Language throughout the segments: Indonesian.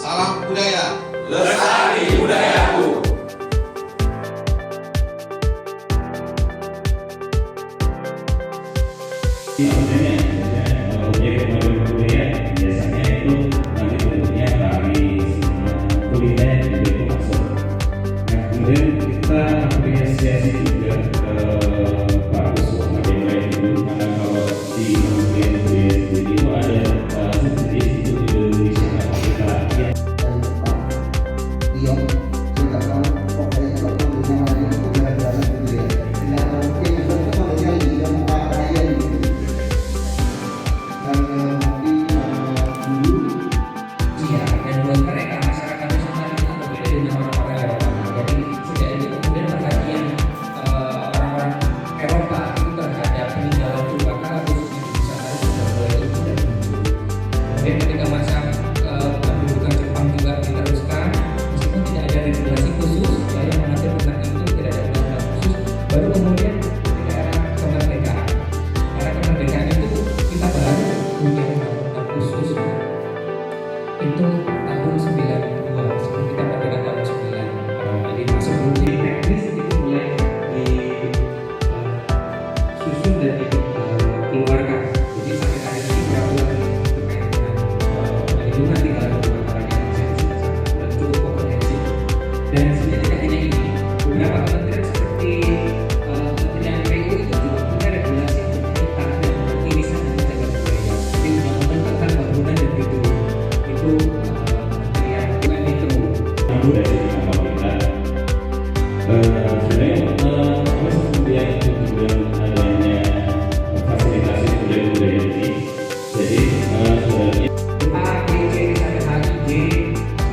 Salam budaya. Lestari budayaku. Objek pembangunan budaya biasanya itu nanti bentuknya tari, kuliner, itu masuk. Nah, kemudian kita apresiasi juga Pak Kuswo mulai dulu, karena kalau di Kementerian Budaya sendiri itu ada subsidi Institut Indonesia kita ya. Dion juga kan pokoknya kalau punya lagi itu jalan-jalan gitu ya. Tidak mungkin itu kalau jadi dia mau kaya gitu. Dan nanti dulu iya, dan buat mereka masyarakat Nusantara itu berbeda dengan orang-orang Eropa. Jadi sejak itu kemudian perhatian orang-orang Eropa itu terhadap peninggalan purbakala khususnya di Nusantara itu sudah mulai tumbuh dan tumbuh. Kemudian ketika masa pendudukan Jepang juga diteruskan, meskipun tidak ada regulasi khusus yang mengatur tentang itu, tidak ada undang-undang khusus, baru kemudian ketika era kemerdekaan. Era kemerdekaan itu kita baru punya undang-undang khusus itu tahun 92, sebelum kita merdeka tahun 9. Jadi sebelum di teknis itu mulai disusun dan dikeluarkan. Jadi sampai hari ini peraturan terkait dengan perlindungan tinggal beberapa yang sangat cukup komprehensif. Dan sebenarnya tidak hanya ini, beberapa kementerian seperti Kementerian PU itu juga punya regulasi terkait tanah dan irisan dan jaga budaya. Seperti undang-undang tentang bangunan dan gedung itu kementerian itu. Mampu dari nama kita sebenarnya kemudian itu juga adanya fasilitasi budaya ini, jadi sebenarnya A, B, C sampai H, I, J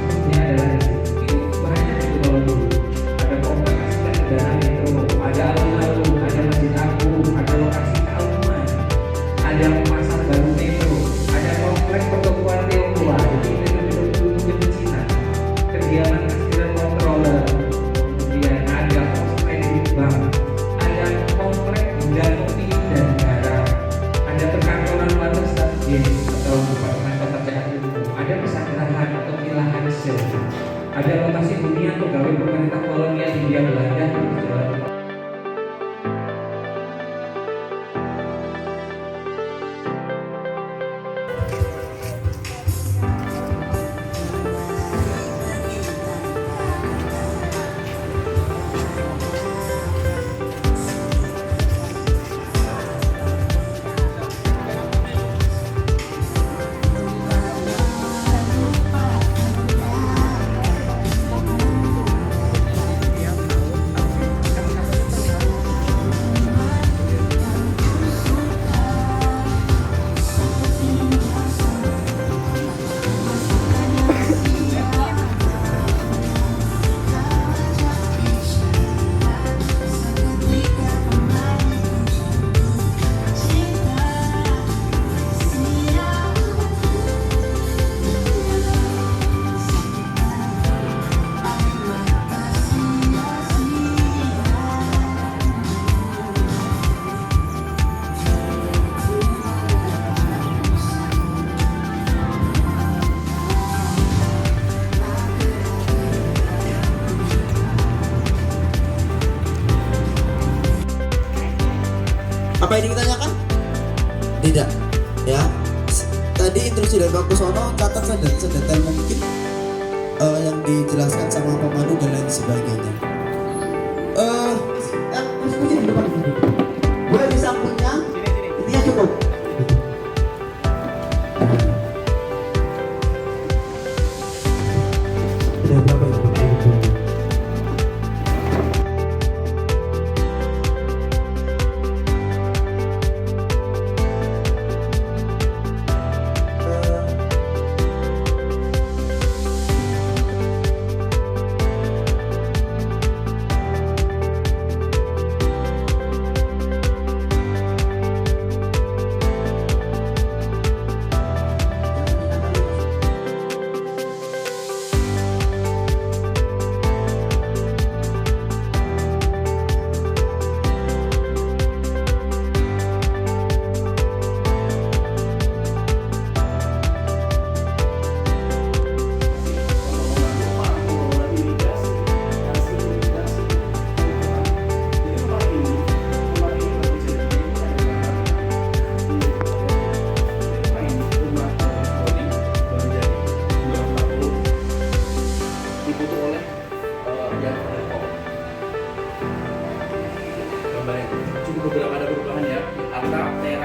sebenarnya adalah itu banyak itu kalau dulu ada kompleks dan kendaraan itu ada alun-alun, ada masjid agung, ada lokasi keauman, ada pasar baru metro, ada kompleks pertokoan Tionghoa, jadi itu mungkin Cina, kediaman presiden controller, kemudian ada kompleks di bank, ada kompleks gudang kopi dan garam, ada perkantoran water strategis atau departemen pekerjaan umum, ada pesantren atau wilahan sel, ada lokasi hunian pegawai pemerintah kolonial Hindia Belanda di Jalan. Apa ini ditanyakan? Tidak, ya. Tadi instruksi dari Pak Kusono catat sedetail mungkin yang dijelaskan sama pemandu dan lain sebagainya. Mungkin di depan ini. Boleh di sampingnya, intinya cukup. Ada berapa yang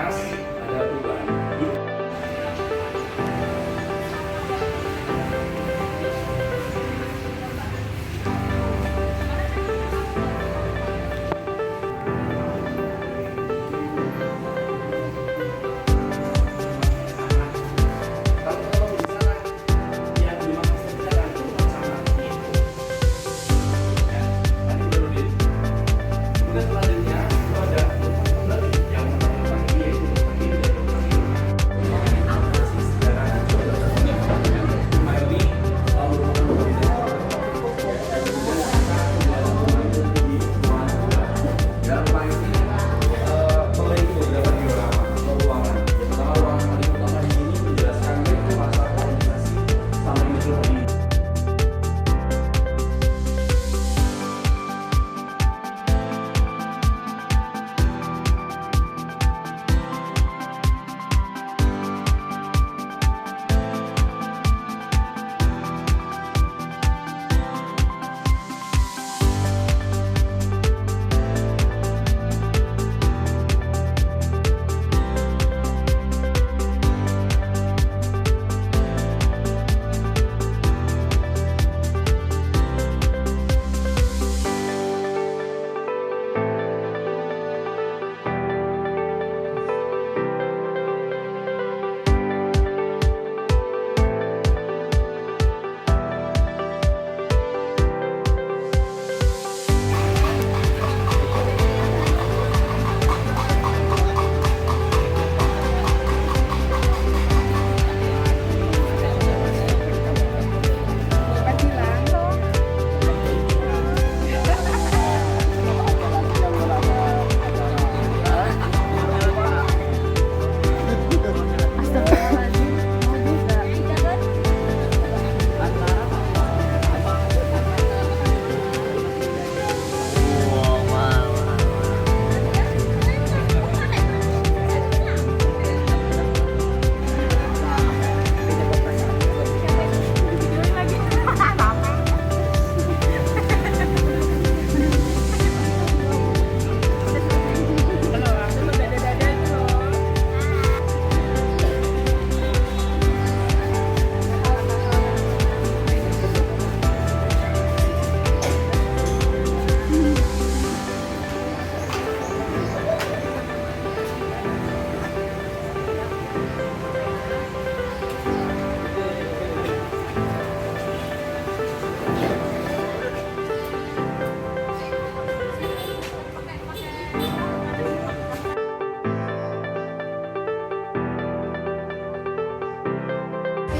panas, ada perubahan.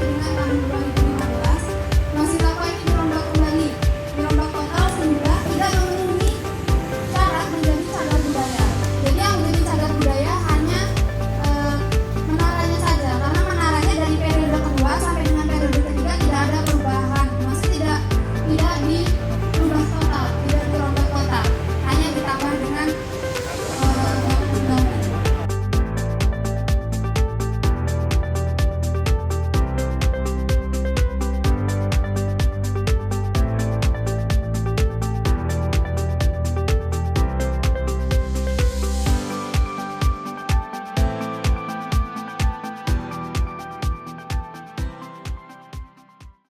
Peringatan Hari